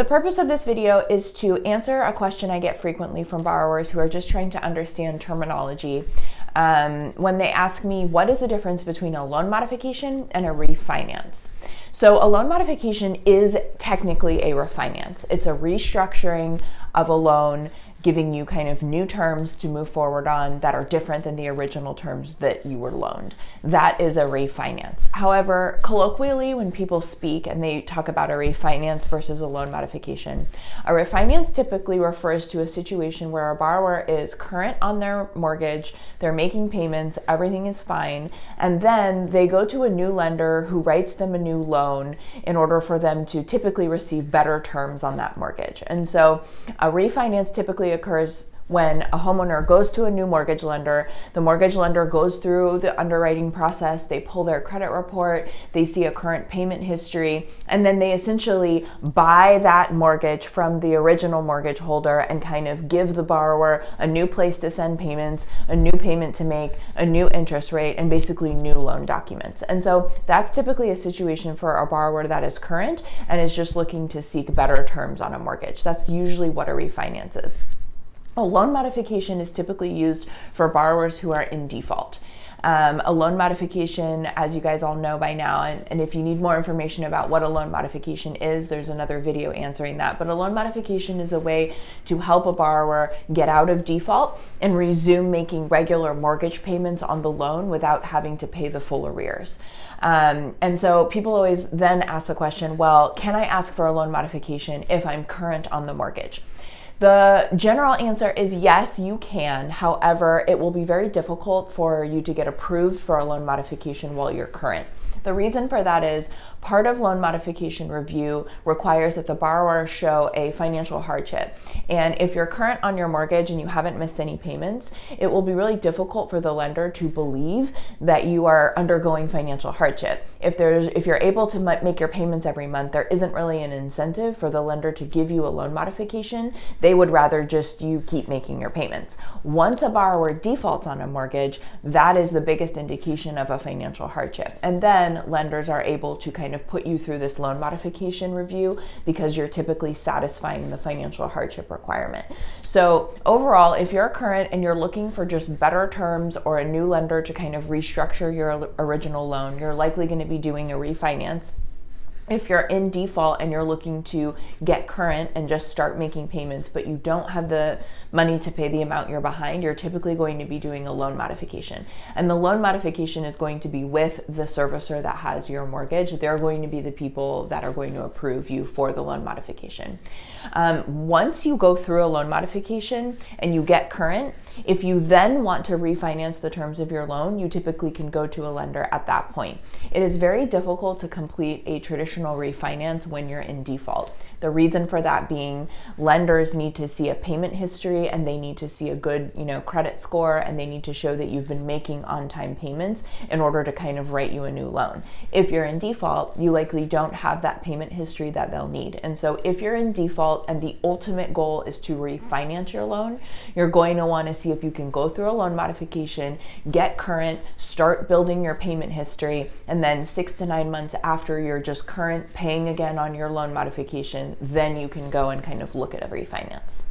The purpose of this video is to answer a question I get frequently from borrowers who are just trying to understand terminology when they ask me, what is the difference between a loan modification and a refinance? So a loan modification is technically a refinance. It's a restructuring of a loan, giving you kind of new terms to move forward on that are different than the original terms that you were loaned. That is a refinance. However, colloquially, when people speak and they talk about a refinance versus a loan modification, a refinance typically refers to a situation where a borrower is current on their mortgage, they're making payments, everything is fine, and then they go to a new lender who writes them a new loan in order for them to typically receive better terms on that mortgage. And so a refinance typically occurs when a homeowner goes to a new mortgage lender. The mortgage lender goes through the underwriting process, they pull their credit report, they see a current payment history, and then they essentially buy that mortgage from the original mortgage holder and kind of give the borrower a new place to send payments, a new payment to make, a new interest rate, and basically new loan documents. And so that's typically a situation for a borrower that is current and is just looking to seek better terms on a mortgage. That's usually what a refinance is. A loan modification is typically used for borrowers who are in default. A loan modification, as you guys all know by now, and if you need more information about what a loan modification is, there's another video answering that. But a loan modification is a way to help a borrower get out of default and resume making regular mortgage payments on the loan without having to pay the full arrears. And so people always then ask the question, well, can I ask for a loan modification if I'm current on the mortgage? The general answer is yes, you can. However, it will be very difficult for you to get approved for a loan modification while you're current. The reason for that is part of loan modification review requires that the borrower show a financial hardship. And if you're current on your mortgage and you haven't missed any payments, it will be really difficult for the lender to believe that you are undergoing financial hardship. If you're able to make your payments every month, there isn't really an incentive for the lender to give you a loan modification. They would rather just you keep making your payments. Once a borrower defaults on a mortgage, that is the biggest indication of a financial hardship. And then lenders are able to kind of put you through this loan modification review because you're typically satisfying the financial hardship requirement. So overall, if you're current and you're looking for just better terms or a new lender to kind of restructure your original loan, you're likely going to be doing a refinance. If you're in default and you're looking to get current and just start making payments, but you don't have the money to pay the amount you're behind, you're typically going to be doing a loan modification. And the loan modification is going to be with the servicer that has your mortgage. They're going to be the people that are going to approve you for the loan modification. Once you go through a loan modification and you get current, if you then want to refinance the terms of your loan, you typically can go to a lender at that point. It is very difficult to complete a traditional refinance when you're in default. The reason for that being lenders need to see a payment history and they need to see a good, credit score, and they need to show that you've been making on-time payments in order to kind of write you a new loan. If you're in default, you likely don't have that payment history that they'll need. And so if you're in default and the ultimate goal is to refinance your loan, you're going to want to see if you can go through a loan modification, get current, start building your payment history, and then 6 to 9 months after you're just current paying again on your loan modification, then you can go and kind of look at a refinance.